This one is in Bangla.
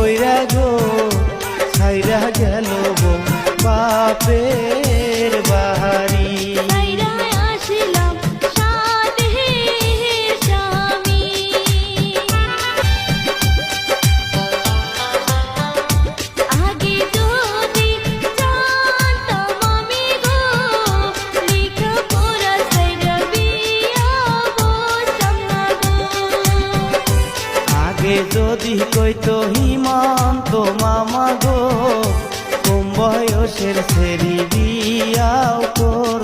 কইরা গো ছাইরা গেল বউ বাপের বাড়ি। আগে যদি কইতো হিমন্ত মামা গো কম বয়সের ছেড়ি বিয়াও কর